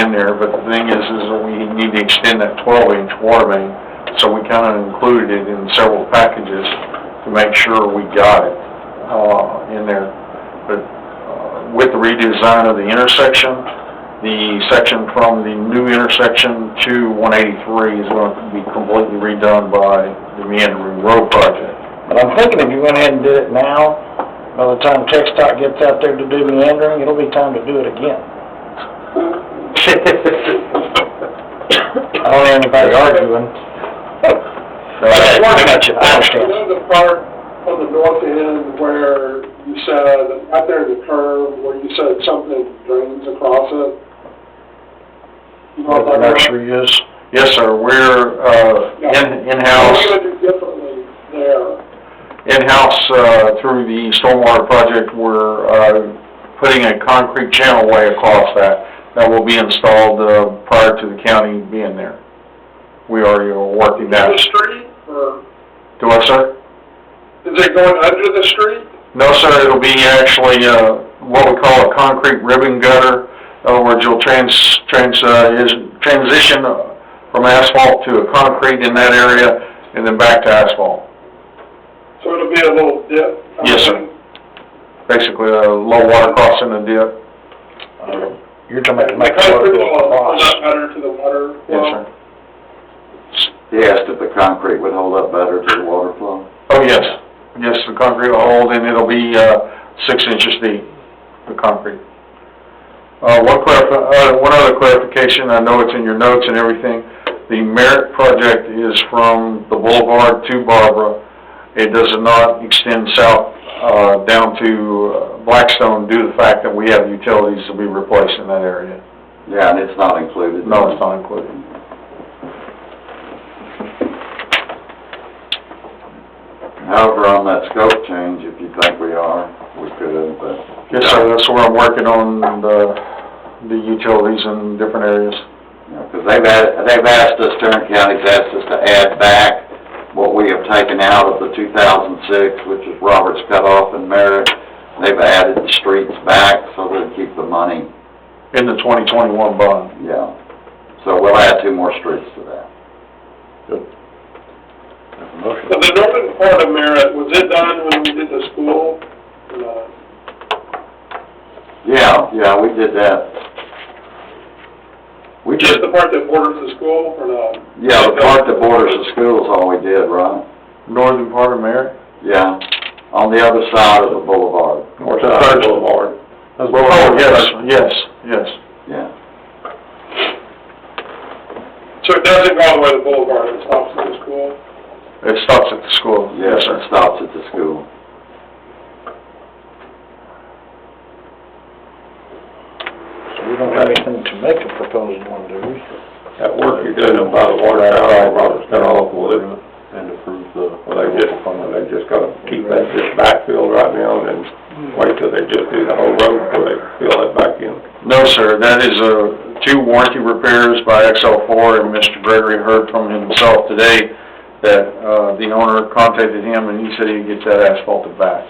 in there, but the thing is that we need to extend that 12-inch water main, so we kind of included it in several packages to make sure we got it in there. But with the redesign of the intersection, the section from the new intersection to 183 is going to be completely redone by the Meandering Road project. But I'm thinking if you went ahead and did it now, by the time TxDOT gets out there to do meandering, it'll be time to do it again. I don't hear anybody arguing. I understand. You know the part on the north end where you said, out there in the curve, where you said something drains across it? You know Where the nursery is? Yes, sir. We're in-house. What are you going to do differently there? In-house through the stormwater project, we're putting a concrete channelway across that will be installed prior to the county being there. We already are working that. The street, or Do what, sir? is it going under the street? No, sir. It'll be actually what we call a concrete ribbon gutter. In other words, you'll transition from asphalt to a concrete in that area, and then back to asphalt. So it'll be a little dip? Yes, sir. Basically, a low water crossing a dip. You're talking about to make the water go across. Better to the water flow? Yes, sir. He asked if the concrete would hold up better to the water flow. Oh, yes. Yes, the concrete will hold, and it'll be 6 inches deep, the concrete. One other clarification, I know it's in your notes and everything. The Merritt project is from the boulevard to Barbara. It does not extend south down to Blackstone due to the fact that we have utilities to be replaced in that area. Yeah, and it's not included. No, it's not included. However, on that scope change, if you think we are, we could, but... Yes, sir, that's where I'm working on the utilities in different areas. Because they've asked us, Tarrant County's asked us to add back what we have taken out of the 2006, which is Roberts Cutoff and Merritt. They've added the streets back so they'll keep the money. In the 2021 bond. Yeah. So we'll add 2 more streets to that. Good. So the northern part of Merritt, was it done when we did the school? Yeah, we did that. We Just the part that borders the school, or no? Yeah, the part that borders the school is all we did, right? Northern part of Merritt? Yeah, on the other side of the boulevard. North side of the boulevard. Oh, yes. Yeah. So it doesn't go all the way to the boulevard, it stops at the school? It stops at the school. Yes, it stops at the school. We don't have anything to make a proposed one, do we? That work you're doing by the water tower, Robert's Cutoff would, and approve the... Well, they just gotta keep that just backfilled right now, and then wait till they just do the whole road before they fill that back in. No, sir, that is 2 warranty repairs by XL4, and Mr. Gregory heard from himself today that the owner contacted him, and he said he'd get that asphalted back.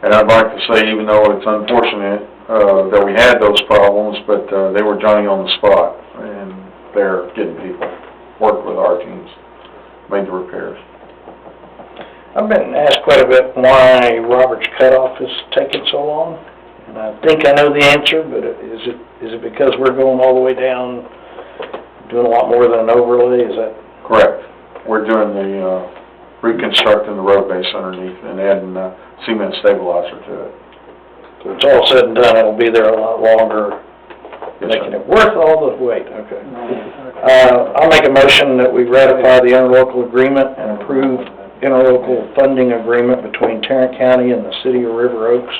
And I'd like to say, even though it's unfortunate that we had those problems, but they were Johnny on the spot, and they're getting people, worked with our teams, made the repairs. I've been asked quite a bit why Roberts Cutoff is taking so long, and I think I know the answer, but is it because we're going all the way down, doing a lot more than an overlay? Is that correct? We're doing the reconstructing the road base underneath and adding cement stabilizer to it. So it's all said and done, it'll be there a lot longer, Yes, making sir. it worth all the wait. Okay. I'll make a motion that we ratify the interlocal agreement and approve interlocal funding agreement between Tarrant County and the City of River Oaks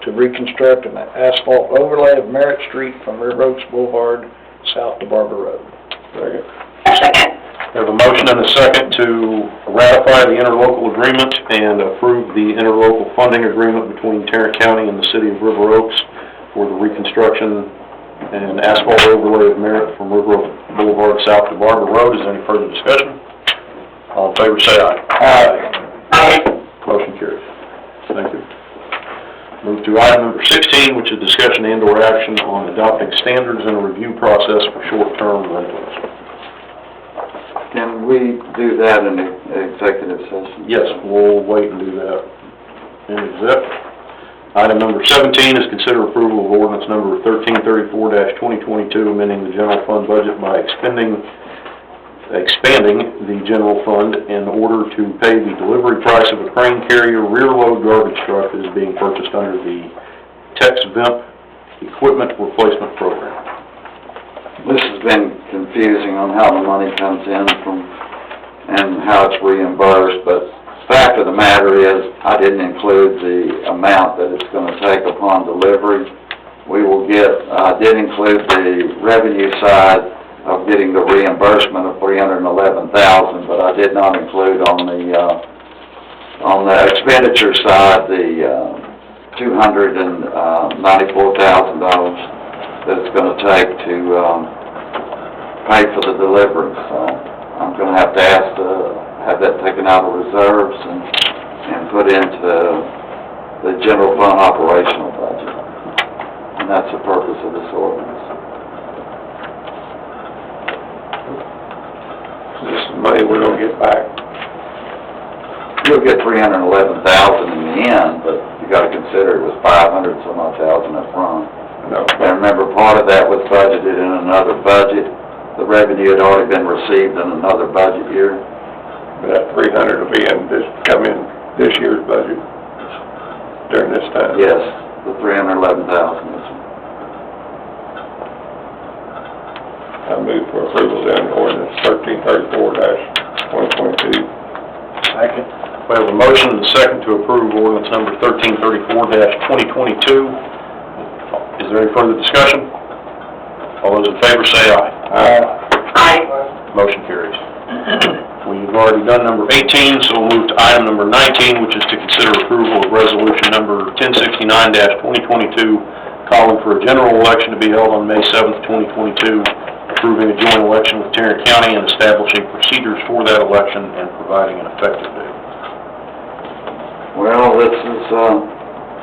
to reconstruct an asphalt overlay of Merritt Street from River Oaks Boulevard south to Barber Road. Second. There's a motion and a second to ratify the interlocal agreement and approve the interlocal funding agreement between Tarrant County and the City of River Oaks for the reconstruction and asphalt overlay of Merritt from River Oaks Boulevard south to Barber Road. Is there any further discussion? All in favor say aye. Aye. Motion carries. Thank you. Move to item number 16, which is discussion and/or action on adopting standards and a review process for short-term rentals. Can we do that in the executive session? Yes, we'll wait and do that in exec. Item number 17 is consider approval of ordinance number 1334-2022, amending the general fund budget by expanding the general fund in order to pay the delivery price of a crane carrier rear load garbage truck that is being purchased under the Tex Vent Equipment Replacement Program. This has been confusing on how the money comes in from, and how it's reimbursed, but the fact of the matter is, I didn't include the amount that it's gonna take upon delivery. We will get, I did include the revenue side of getting the reimbursement of $311,000, but I did not include on the expenditure side, the $294,000 that it's gonna take to pay for the delivery. So I'm gonna have to ask to have that taken out of reserves and put into the general fund operational budget. And that's the purpose of this ordinance. This is money we're gonna get back. You'll get $311,000 in the end, but you gotta consider it was $500-some odd thousand up front. No. And remember, part of that was budgeted in another budget. The revenue had already been received in another budget year. That 300 will be come in this year's budget during this time. Yes, the $311,000. I move for approval then ordinance 1334-2022. Second. We have a motion and a second to approve ordinance number 1334-2022. Is there any further discussion? All those in favor say aye. Aye. Motion carries. We've already done number 18, so we'll move to item number 19, which is to consider approval of resolution number 1069-2022, calling for a general election to be held on May 7th, 2022, approving a joint election with Tarrant County and establishing procedures for that election and providing an effective date. Well, this is,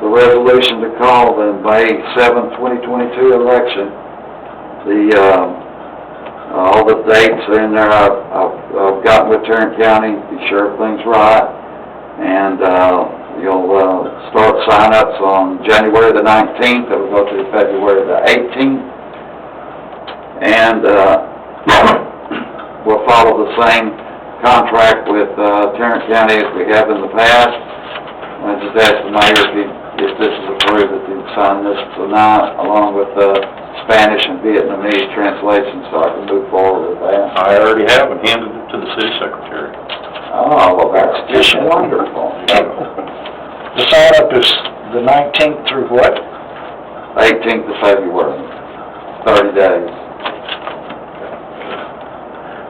the resolution to call the May 7th, 2022 election. All the dates are in there. I've gotten with Tarrant County, be sure everything's right. And, you'll, start sign-ups on January the 19th. It'll go through February the 18th. And, we'll follow the same contract with, Tarrant County as we have in the past. I just asked the mayor if this is approved, that he'd sign this tonight, along with the Spanish and Vietnamese translation, so I can move forward with that. I already have and handed it to the city secretary. Oh, well, that's just wonderful. The sign-up is the 19th through what? 18th of February, 30 days.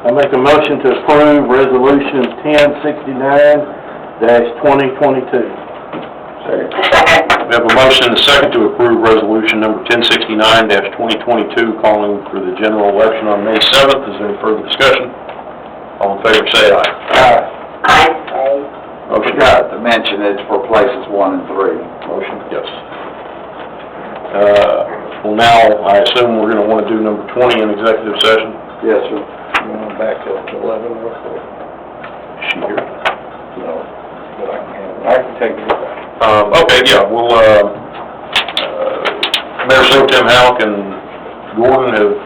I make a motion to approve resolution 1069-2022. Second. We have a motion and a second to approve resolution number 1069-2022, calling for the general election on May 7th. Is there any further discussion? All in favor say aye. Aye. I forgot to mention it's for places 1 and 3. Motion? Yes. Well, now, I assume we're going to want to do number 20 in executive session. Yes, sir. You want to back up to 11 real quick? Is she here? No, but I can take it back. Okay, yeah, we'll, Mayor Pro Tem Halleck and Gordon have,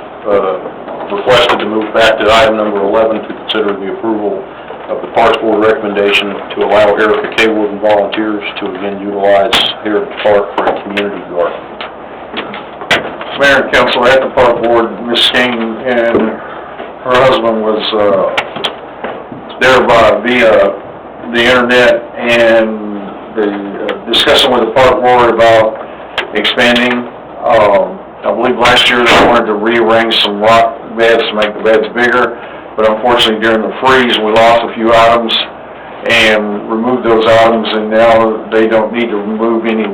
requested to move back to item number 11 to consider the approval of the Parks Board recommendation to allow Erica Kaywood and volunteers to again utilize Heritage Park for a community garden. Mayor and council, at the park board, Ms. Skane and her husband was, there via the internet, and the discussion with the park board about expanding. I believe last year they wanted to rearrange some rock beds to make the beds bigger, but unfortunately during the freeze we lost a few items and removed those items, and now they don't need to move any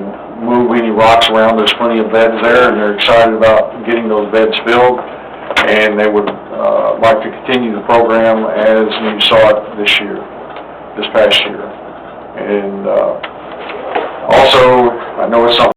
rocks around. There's plenty of beds there, and they're excited about getting those beds filled, and they would like to continue the program as you saw it this past year. And Also, I know it's something